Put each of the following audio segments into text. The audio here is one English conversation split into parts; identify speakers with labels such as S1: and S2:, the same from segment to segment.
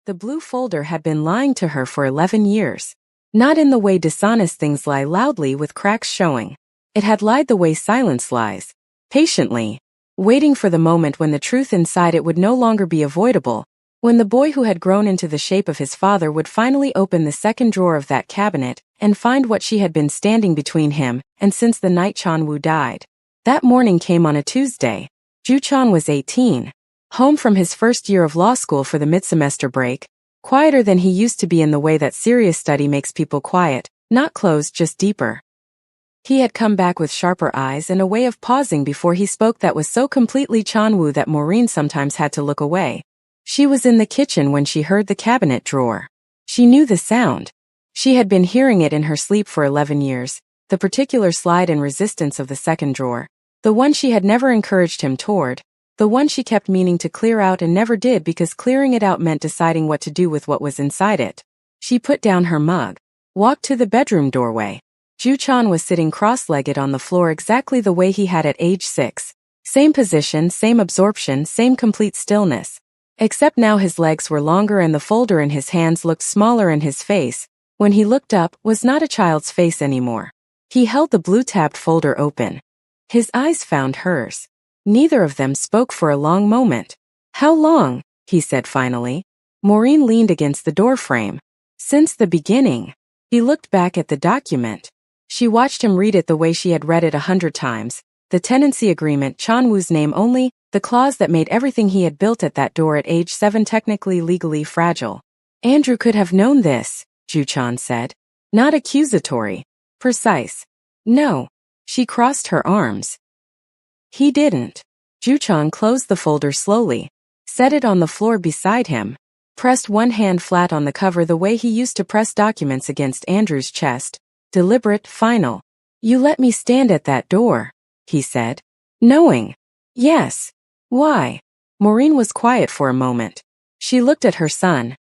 S1: The blue folder had been lying to her for 11 years. Not in the way dishonest things lie loudly with cracks showing. It had lied the way silence lies. Patiently. Waiting for the moment when the truth inside it would no longer be avoidable. When the boy who had grown into the shape of his father would finally open the second drawer of that cabinet and find what she had been standing between him and since the night Chan-woo died. That morning came on a Tuesday. Ju-chan was 18. Home from his first year of law school for the mid-semester break. Quieter than he used to be in the way that serious study makes people quiet, not closed, just deeper. He had come back with sharper eyes and a way of pausing before he spoke that was so completely Chan-woo that Maureen sometimes had to look away. She was in the kitchen when she heard the cabinet drawer. She knew the sound. She had been hearing it in her sleep for 11 years, the particular slide and resistance of the second drawer, the one she had never encouraged him toward, the one she kept meaning to clear out and never did because clearing it out meant deciding what to do with what was inside it. She put down her mug, walked to the bedroom doorway. Ju-chan was sitting cross-legged on the floor exactly the way he had at age 6. Same position, same absorption, same complete stillness. Except now his legs were longer and the folder in his hands looked smaller and his face, when he looked up, was not a child's face anymore. He held the blue-tabbed folder open. His eyes found hers. Neither of them spoke for a long moment. "How long?" he said finally. Maureen leaned against the doorframe. "Since the beginning." He looked back at the document. She watched him read it the way she had read it 100 times. The tenancy agreement, Chan-woo's name only, the clause that made everything he had built at that door at age 7 technically legally fragile. "Andrew could have known this," Ju-chan said. Not accusatory. Precise. "No." She crossed her arms. "He didn't." Ju-chan closed the folder slowly, set it on the floor beside him, pressed one hand flat on the cover the way he used to press documents against Andrew's chest. Deliberate, final. "You let me stand at that door," he said. "Knowing." "Yes." "Why?" Maureen was quiet for a moment. She looked at her son.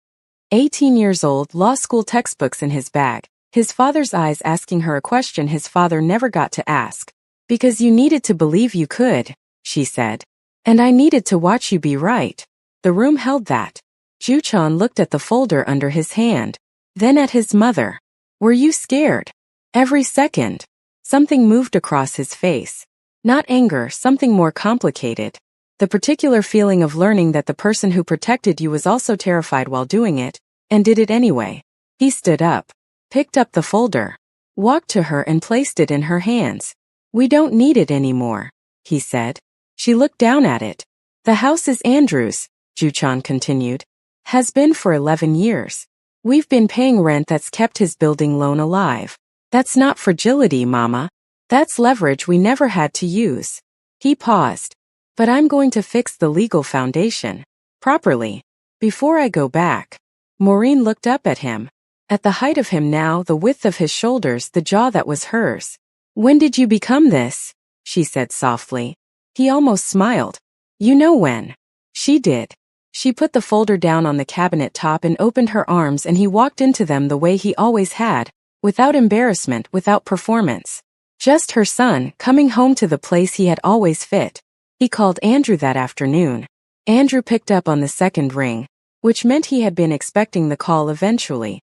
S1: 18 years old, law school textbooks in his bag, his father's eyes asking her a question his father never got to ask. "Because you needed to believe you could," she said. "And I needed to watch you be right." The room held that. Ju-chan looked at the folder under his hand, then at his mother. "Were you scared?" "Every second." Something moved across his face. Not anger, something more complicated. The particular feeling of learning that the person who protected you was also terrified while doing it, and did it anyway. He stood up, picked up the folder, walked to her and placed it in her hands. "We don't need it anymore," he said. She looked down at it. "The house is Andrew's," Ju-chan continued. "Has been for 11 years. We've been paying rent that's kept his building loan alive. That's not fragility, Mama. That's leverage we never had to use." He paused. "But I'm going to fix the legal foundation. Properly. Before I go back." Maureen looked up at him. At the height of him now, the width of his shoulders, the jaw that was hers. "When did you become this?" she said softly. He almost smiled. "You know when." She did. She put the folder down on the cabinet top and opened her arms and he walked into them the way he always had, without embarrassment, without performance. Just her son, coming home to the place he had always fit. He called Andrew that afternoon. Andrew picked up on the second ring, which meant he had been expecting the call eventually.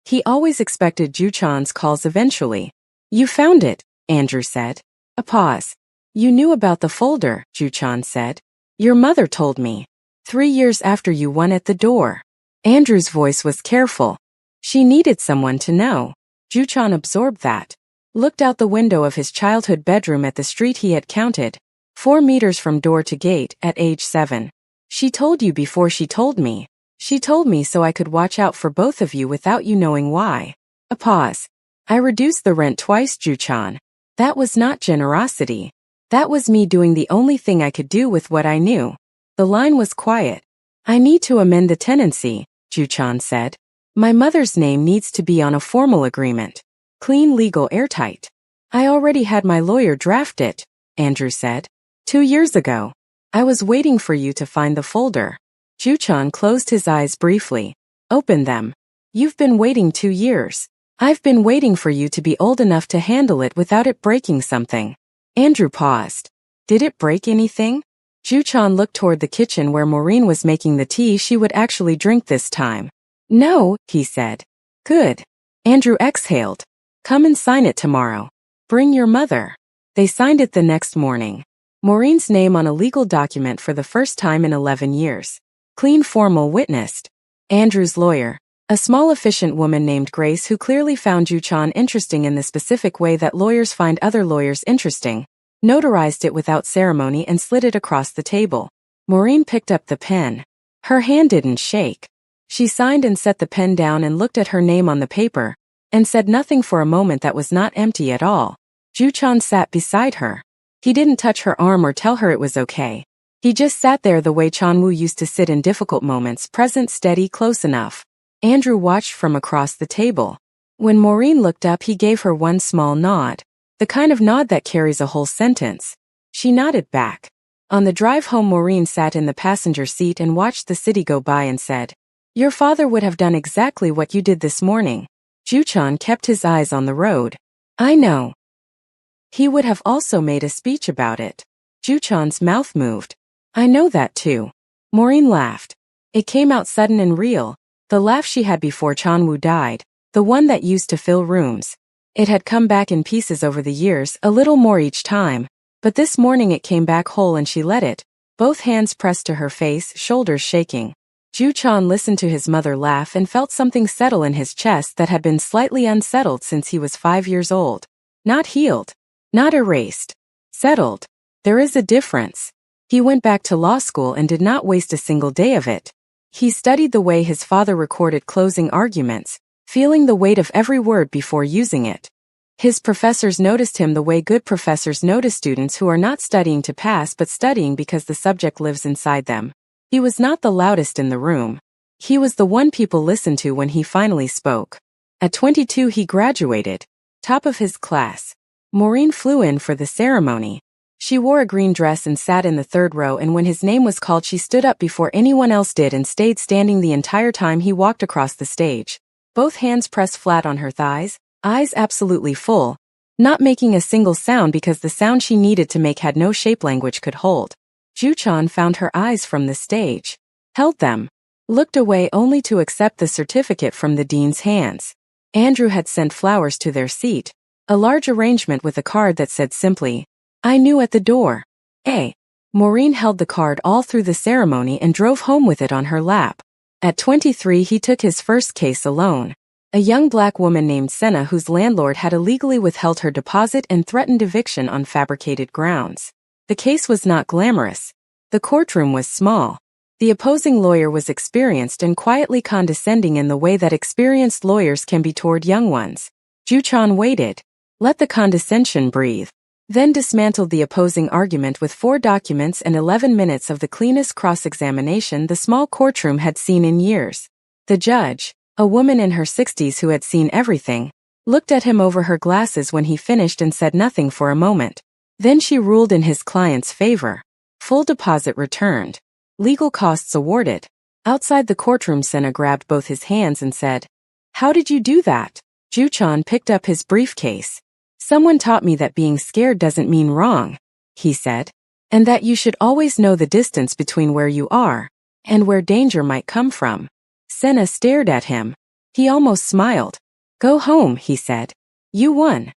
S1: He always expected Ju-chan's calls eventually. "You found it," Andrew said. A pause. "You knew about the folder," Ju-chan said. "Your mother told me. 3 years after you won at the door." Andrew's voice was careful. She needed someone to know. Ju-chan absorbed that. Looked out the window of his childhood bedroom at the street he had counted, 4 meters from door to gate, at age 7. "She told you before she told me. She told me so I could watch out for both of you without you knowing why." A pause. "I reduced the rent twice, Ju-chan. That was not generosity. That was me doing the only thing I could do with what I knew." The line was quiet. "I need to amend the tenancy," Ju-chan said. "My mother's name needs to be on a formal agreement. Clean, legal, airtight." "I already had my lawyer draft it," Andrew said. 2 years ago. I was waiting for you to find the folder." Ju-chan closed his eyes briefly. "Open them. You've been waiting 2 years. I've been waiting for you to be old enough to handle it without it breaking something." Andrew paused. "Did it break anything?" Ju-chan looked toward the kitchen where Maureen was making the tea she would actually drink this time. No, he said. Good. Andrew exhaled. Come and sign it tomorrow. Bring your mother. They signed it the next morning. Maureen's name on a legal document for the first time in 11 years. Clean formal witnessed. Andrew's lawyer. A small efficient woman named Grace who clearly found Ju-chan interesting in the specific way that lawyers find other lawyers interesting, notarized it without ceremony and slid it across the table. Maureen picked up the pen. Her hand didn't shake. She signed and set the pen down and looked at her name on the paper, and said nothing for a moment that was not empty at all. Ju-chan sat beside her. He didn't touch her arm or tell her it was okay. He just sat there the way Chan-woo used to sit in difficult moments, present, steady, close enough. Andrew watched from across the table. When Maureen looked up, he gave her one small nod. The kind of nod that carries a whole sentence. She nodded back. On the drive home, Maureen sat in the passenger seat and watched the city go by and said, "Your father would have done exactly what you did this morning." Ju-chan kept his eyes on the road. I know. He would have also made a speech about it. Ju-chan's mouth moved. I know that too. Maureen laughed. It came out sudden and real, the laugh she had before Chan-woo died, the one that used to fill rooms. It had come back in pieces over the years, a little more each time, but this morning it came back whole and she let it, both hands pressed to her face, shoulders shaking. Ju-chan listened to his mother laugh and felt something settle in his chest that had been slightly unsettled since he was 5 years old. Not healed. Not erased. Settled. There is a difference. He went back to law school and did not waste a single day of it. He studied the way his father recorded closing arguments, feeling the weight of every word before using it. His professors noticed him the way good professors notice students who are not studying to pass but studying because the subject lives inside them. He was not the loudest in the room. He was the one people listened to when he finally spoke. At 22 he graduated. Top of his class. Maureen flew in for the ceremony. She wore a green dress and sat in the third row, and when his name was called she stood up before anyone else did and stayed standing the entire time he walked across the stage. Both hands pressed flat on her thighs, eyes absolutely full, not making a single sound because the sound she needed to make had no shape language could hold. Ju-chan found her eyes from the stage, held them, looked away only to accept the certificate from the dean's hands. Andrew had sent flowers to their seat, a large arrangement with a card that said simply, "I knew at the door." Maureen held the card all through the ceremony and drove home with it on her lap. At 23 he took his first case alone. A young black woman named Senna whose landlord had illegally withheld her deposit and threatened eviction on fabricated grounds. The case was not glamorous. The courtroom was small. The opposing lawyer was experienced and quietly condescending in the way that experienced lawyers can be toward young ones. Ju-chan waited. Let the condescension breathe. Then dismantled the opposing argument with 4 documents and 11 minutes of the cleanest cross-examination the small courtroom had seen in years. The judge, a woman in her 60s who had seen everything, looked at him over her glasses when he finished and said nothing for a moment. Then she ruled in his client's favor. Full deposit returned. Legal costs awarded. Outside the courtroom, Senna grabbed both his hands and said, "How did you do that?" Ju-chan picked up his briefcase. "Someone taught me that being scared doesn't mean wrong," he said, "and that you should always know the distance between where you are and where danger might come from." Senna stared at him. He almost smiled. "Go home," he said. "You won."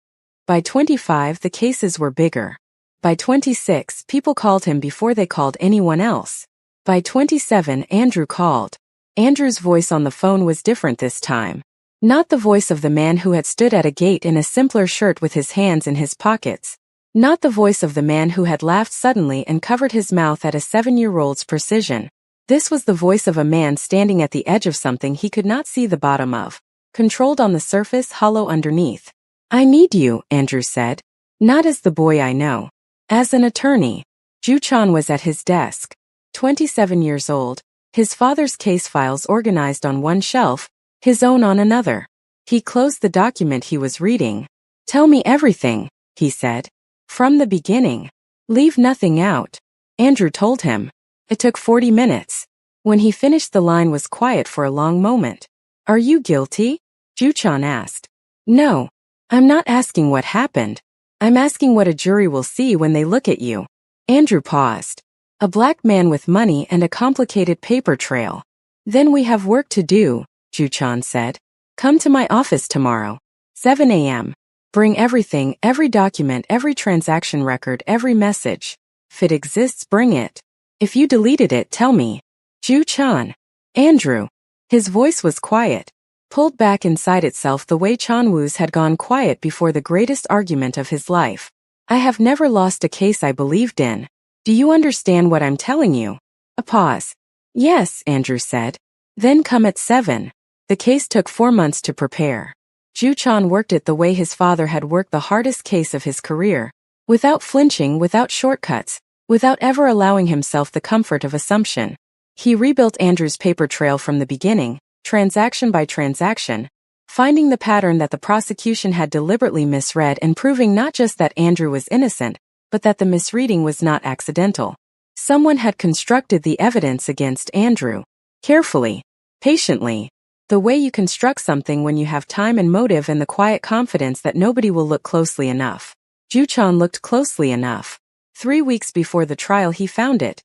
S1: By 25 the cases were bigger. By 26 people called him before they called anyone else. By 27 Andrew called. Andrew's voice on the phone was different this time. Not the voice of the man who had stood at a gate in a simpler shirt with his hands in his pockets. Not the voice of the man who had laughed suddenly and covered his mouth at a 7-year-old's precision. This was the voice of a man standing at the edge of something he could not see the bottom of. Controlled on the surface, hollow underneath. "I need you," Andrew said. "Not as the boy I know. As an attorney." Ju-chan was at his desk. 27 years old, his father's case files organized on one shelf, his own on another. He closed the document he was reading. "Tell me everything," he said. "From the beginning. Leave nothing out." Andrew told him. It took 40 minutes. When he finished, the line was quiet for a long moment. "Are you guilty?" Ju-chan asked. "No. I'm not asking what happened. I'm asking what a jury will see when they look at you." Andrew paused. A black man with money and a complicated paper trail. Then we have work to do, Ju-chan said. Come to my office tomorrow. 7 a.m. Bring everything, every document, every transaction record, every message. If it exists, bring it. If you deleted it, tell me. Ju-chan. Andrew. His voice was quiet, pulled back inside itself the way Chan-woo's had gone quiet before the greatest argument of his life. I have never lost a case I believed in. Do you understand what I'm telling you? A pause. Yes, Andrew said. Then come at 7. The case took 4 months to prepare. Ju-chan worked it the way his father had worked the hardest case of his career, without flinching, without shortcuts, without ever allowing himself the comfort of assumption. He rebuilt Andrew's paper trail from the beginning, transaction by transaction, finding the pattern that the prosecution had deliberately misread and proving not just that Andrew was innocent, but that the misreading was not accidental. Someone had constructed the evidence against Andrew. Carefully, patiently, the way you construct something when you have time and motive and the quiet confidence that nobody will look closely enough. Ju-chan looked closely enough. 3 weeks before the trial he found it.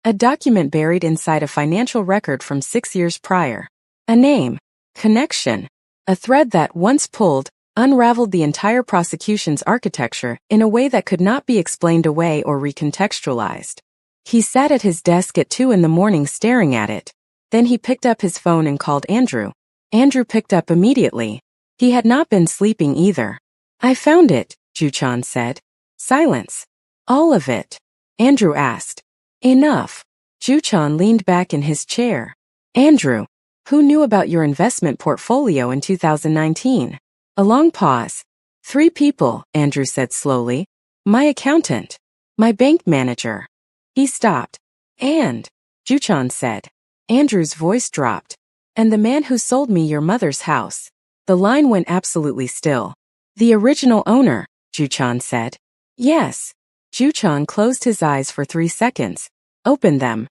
S1: A document buried inside a financial record from 6 years prior. A name. Connection. A thread that, once pulled, unraveled the entire prosecution's architecture in a way that could not be explained away or recontextualized. He sat at his desk at 2 in the morning staring at it. Then he picked up his phone and called Andrew. Andrew picked up immediately. He had not been sleeping either. I found it, Ju-chan said. Silence. All of it? Andrew asked. Enough. Ju-chan leaned back in his chair. Andrew, who knew about your investment portfolio in 2019? A long pause. 3 people, Andrew said slowly. My accountant. My bank manager. He stopped. And, Ju-chan said. Andrew's voice dropped. And the man who sold me your mother's house. The line went absolutely still. The original owner, Ju-chan said. Yes. Ju-chan closed his eyes for 3 seconds. Opened them.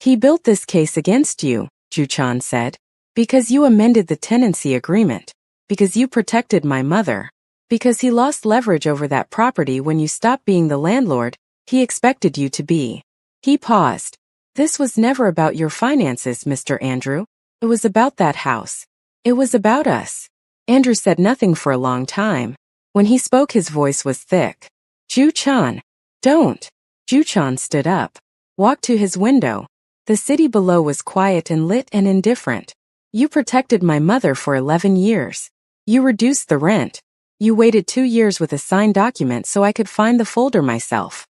S1: He built this case against you, Ju-chan said. Because you amended the tenancy agreement. Because you protected my mother. Because he lost leverage over that property when you stopped being the landlord he expected you to be. He paused. This was never about your finances, Mr. Andrew. It was about that house. It was about us. Andrew said nothing for a long time. When he spoke, his voice was thick. Ju-chan. Don't. Ju-chan stood up. Walked to his window. The city below was quiet and lit and indifferent. You protected my mother for 11 years. You reduced the rent. You waited 2 years with a signed document so I could find the folder myself.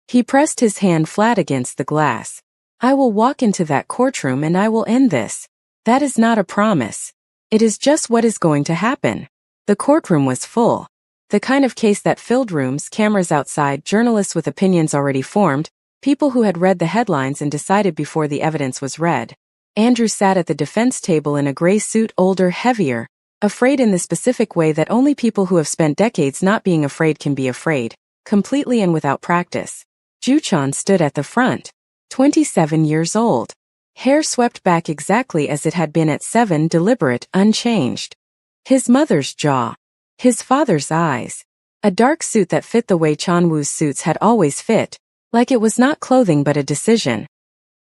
S1: He pressed his hand flat against the glass. I will walk into that courtroom and I will end this. That is not a promise. It is just what is going to happen. The courtroom was full. The kind of case that filled rooms, cameras outside, journalists with opinions already formed, people who had read the headlines and decided before the evidence was read. Andrew sat at the defense table in a gray suit, older, heavier, afraid in the specific way that only people who have spent decades not being afraid can be afraid, completely and without practice. Ju-chan stood at the front, 27 years old. Hair swept back exactly as it had been at 7, deliberate, unchanged. His mother's jaw. His father's eyes. A dark suit that fit the way Chan-woo's suits had always fit, like it was not clothing but a decision.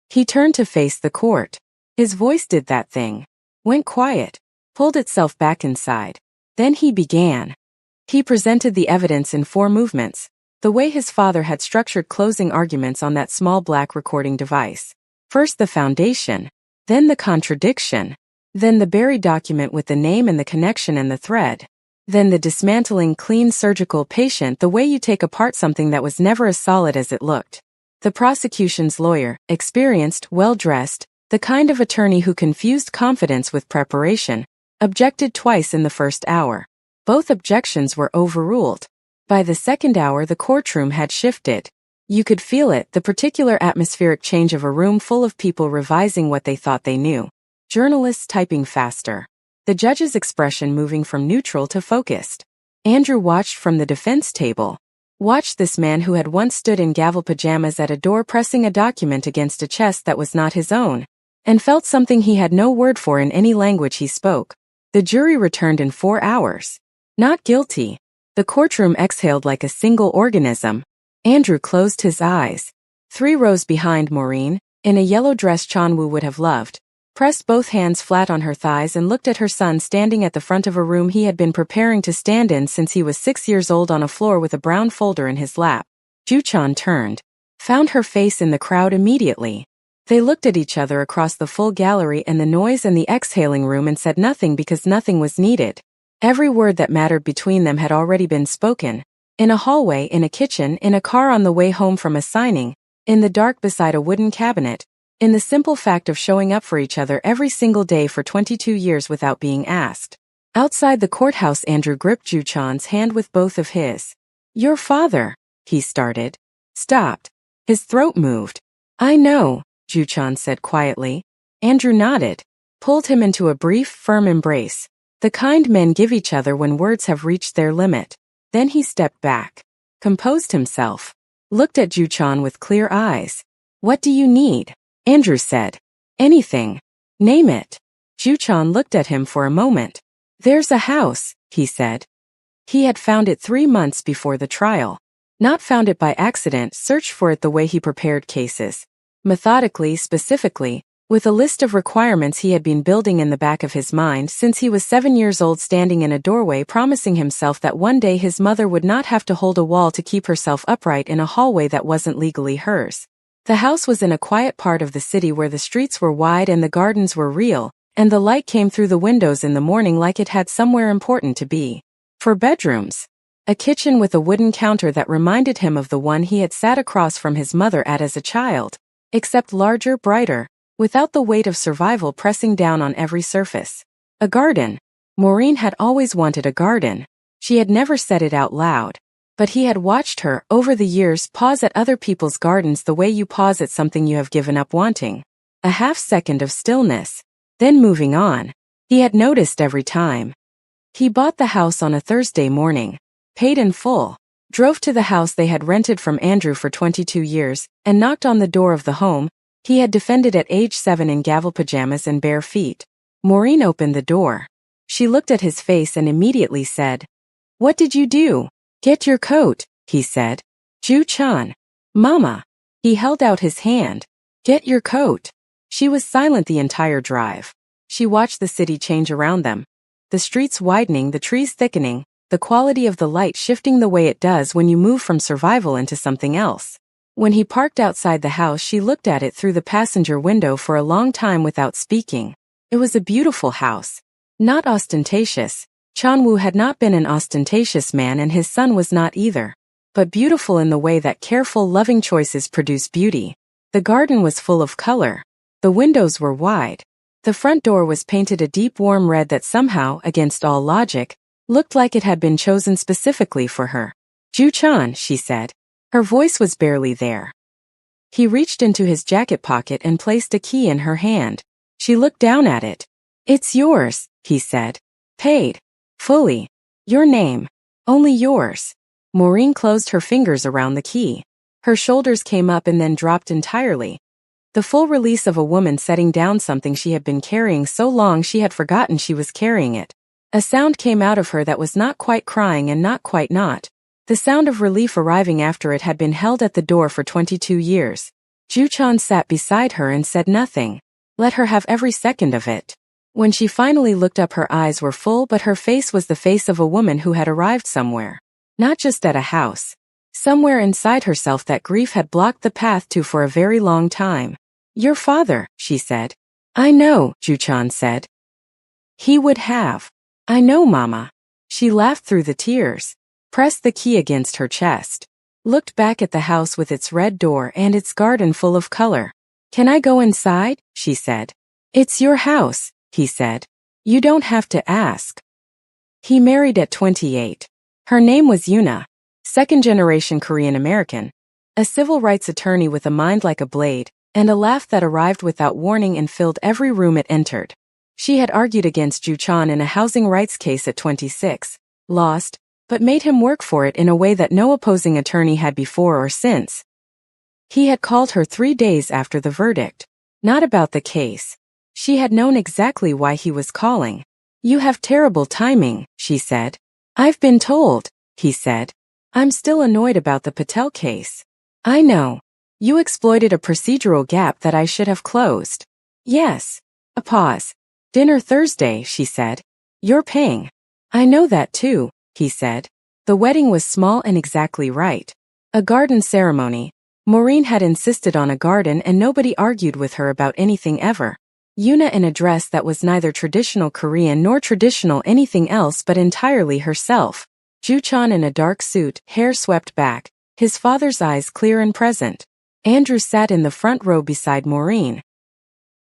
S1: He turned to face the court. His voice did that thing. Went quiet. Pulled itself back inside. Then he began. He presented the evidence in 4 movements, the way his father had structured closing arguments on that small black recording device. First the foundation, then the contradiction, then the buried document with the name and the connection and the thread, then the dismantling clean surgical patient, the way you take apart something that was never as solid as it looked. The prosecution's lawyer, experienced, well-dressed, the kind of attorney who confused confidence with preparation, objected twice in the first hour. Both objections were overruled. By the second hour the courtroom had shifted. You could feel it, the particular atmospheric change of a room full of people revising what they thought they knew. Journalists typing faster. The judge's expression moving from neutral to focused. Andrew watched from the defense table. Watched this man who had once stood in gavel pajamas at a door pressing a document against a chest that was not his own, and felt something he had no word for in any language he spoke. The jury returned in 4 hours. Not guilty. The courtroom exhaled like a single organism. Andrew closed his eyes. 3 rows behind Maureen, in a yellow dress Chanwoo would have loved, pressed both hands flat on her thighs and looked at her son standing at the front of a room he had been preparing to stand in since he was 6 years old on a floor with a brown folder in his lap. Ju-chan turned, found her face in the crowd immediately. They looked at each other across the full gallery and the noise and the exhaling room and said nothing because nothing was needed. Every word that mattered between them had already been spoken. In a hallway, in a kitchen, in a car on the way home from a signing, in the dark beside a wooden cabinet, in the simple fact of showing up for each other every single day for 22 years without being asked. Outside the courthouse, Andrew gripped Ju-chan's hand with both of his. "Your father," he started. Stopped. His throat moved. "I know," Ju-chan said quietly. Andrew nodded, pulled him into a brief, firm embrace, the kind men give each other when words have reached their limit. Then he stepped back, composed himself, looked at Ju-chan with clear eyes. "What do you need?" Andrew said. "Anything. Name it." Ju-chan looked at him for a moment. "There's a house," he said. He had found it 3 months before the trial. Not found it by accident, searched for it the way he prepared cases. Methodically, specifically, with a list of requirements he had been building in the back of his mind since he was 7 years old, standing in a doorway promising himself that one day his mother would not have to hold a wall to keep herself upright in a hallway that wasn't legally hers. The house was in a quiet part of the city where the streets were wide and the gardens were real, and the light came through the windows in the morning like it had somewhere important to be. For bedrooms, a kitchen with a wooden counter that reminded him of the one he had sat across from his mother at as a child, except larger, brighter, without the weight of survival pressing down on every surface. A garden. Maureen had always wanted a garden. She had never said it out loud. But he had watched her, over the years, pause at other people's gardens the way you pause at something you have given up wanting. A half-second of stillness. Then moving on. He had noticed every time. He bought the house on a Thursday morning. Paid in full. Drove to the house they had rented from Andrew for 22 years, and knocked on the door of the home he had defended at age 7 in gavel pajamas and bare feet. Maureen opened the door. She looked at his face and immediately said, "What did you do?" "Get your coat," he said. "Ju-chan." "Mama." He held out his hand. "Get your coat." She was silent the entire drive. She watched the city change around them. The streets widening, the trees thickening, the quality of the light shifting the way it does when you move from survival into something else. When he parked outside the house, she looked at it through the passenger window for a long time without speaking. It was a beautiful house. Not ostentatious. Chanwoo had not been an ostentatious man and his son was not either. But beautiful in the way that careful, loving choices produce beauty. The garden was full of color. The windows were wide. The front door was painted a deep warm red that somehow, against all logic, looked like it had been chosen specifically for her. "Ju-chan," she said. Her voice was barely there. He reached into his jacket pocket and placed a key in her hand. She looked down at it. "It's yours," he said. "Paid. Fully. Your name. Only yours." Maureen closed her fingers around the key. Her shoulders came up and then dropped entirely. The full release of a woman setting down something she had been carrying so long she had forgotten she was carrying it. A sound came out of her that was not quite crying and not quite not. The sound of relief arriving after it had been held at the door for 22 years. Ju-chan sat beside her and said nothing. Let her have every second of it. When she finally looked up, her eyes were full, but her face was the face of a woman who had arrived somewhere. Not just at a house. Somewhere inside herself that grief had blocked the path to for a very long time. "Your father," she said. "I know," Ju-chan said. "He would have." "I know, Mama." She laughed through the tears. Pressed the key against her chest. Looked back at the house with its red door and its garden full of color. "Can I go inside?" she said. "It's your house," he said. "You don't have to ask." He married at 28. Her name was Yuna. Second-generation Korean American. A civil rights attorney with a mind like a blade, and a laugh that arrived without warning and filled every room it entered. She had argued against Ju-chan in a housing rights case at 26. Lost, but made him work for it in a way that no opposing attorney had before or since. He had called her 3 days after the verdict. Not about the case. She had known exactly why he was calling. "You have terrible timing," she said. "I've been told," he said. "I'm still annoyed about the Patel case." "I know. You exploited a procedural gap that I should have closed. Yes. A pause. Dinner Thursday, she said. You're paying. I know that too, he said. The wedding was small and exactly right. A garden ceremony. Maureen had insisted on a garden and nobody argued with her about anything ever. Yuna in a dress that was neither traditional Korean nor traditional anything else but entirely herself. Ju-chan in a dark suit, hair swept back, his father's eyes clear and present. Andrew sat in the front row beside Maureen.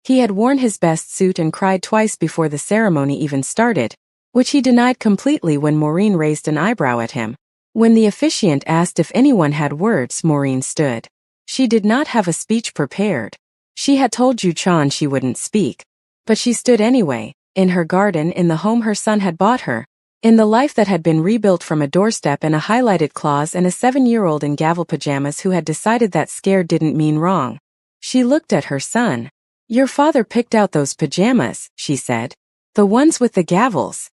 S1: He had worn his best suit and cried twice before the ceremony even started, which he denied completely when Maureen raised an eyebrow at him. When the officiant asked if anyone had words, Maureen stood. She did not have a speech prepared. She had told Ju-chan she wouldn't speak. But she stood anyway, in her garden, in the home her son had bought her, in the life that had been rebuilt from a doorstep and a highlighted clause and a 7-year-old in gavel pajamas who had decided that scared didn't mean wrong. She looked at her son. Your father picked out those pajamas, she said. The ones with the gavels.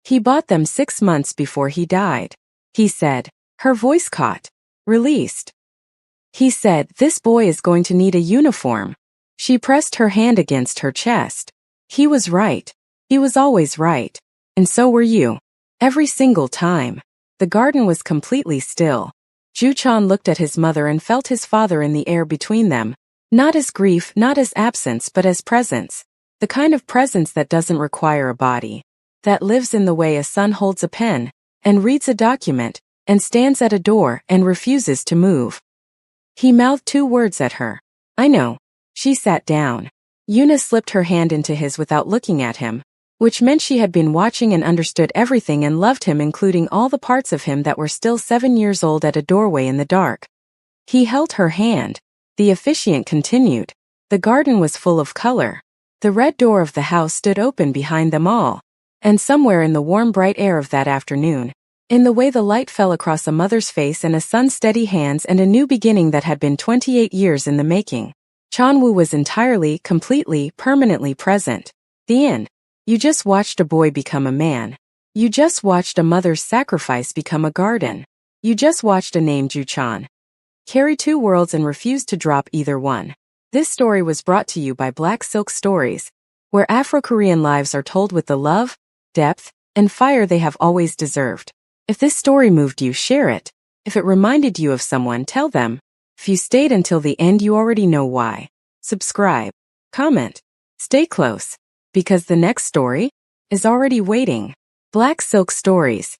S1: He bought them 6 months before he died. He said. Her voice caught. Released. He said, this boy is going to need a uniform. She pressed her hand against her chest. He was right. He was always right. And so were you. Every single time. The garden was completely still. Ju-chan looked at his mother and felt his father in the air between them. Not as grief, not as absence, but as presence. The kind of presence that doesn't require a body. That lives in the way a son holds a pen, and reads a document, and stands at a door, and refuses to move. He mouthed 2 words at her. I know. She sat down. Yuna slipped her hand into his without looking at him, which meant she had been watching and understood everything and loved him, including all the parts of him that were still 7 years old at a doorway in the dark. He held her hand. The officiant continued. The garden was full of color. The red door of the house stood open behind them all. And somewhere in the warm bright air of that afternoon, in the way the light fell across a mother's face and a son's steady hands and a new beginning that had been 28 years in the making, Chanwoo was entirely, completely, permanently present. The end. You just watched a boy become a man. You just watched a mother's sacrifice become a garden. You just watched a name Ju-chan carry 2 worlds and refused to drop either one. This story was brought to you by Black Silk Stories, where Afro-Korean lives are told with the love, depth, and fire they have always deserved. If this story moved you, share it. If it reminded you of someone, tell them. If you stayed until the end, you already know why. Subscribe, comment, stay close, because the next story is already waiting. Black Silk Stories.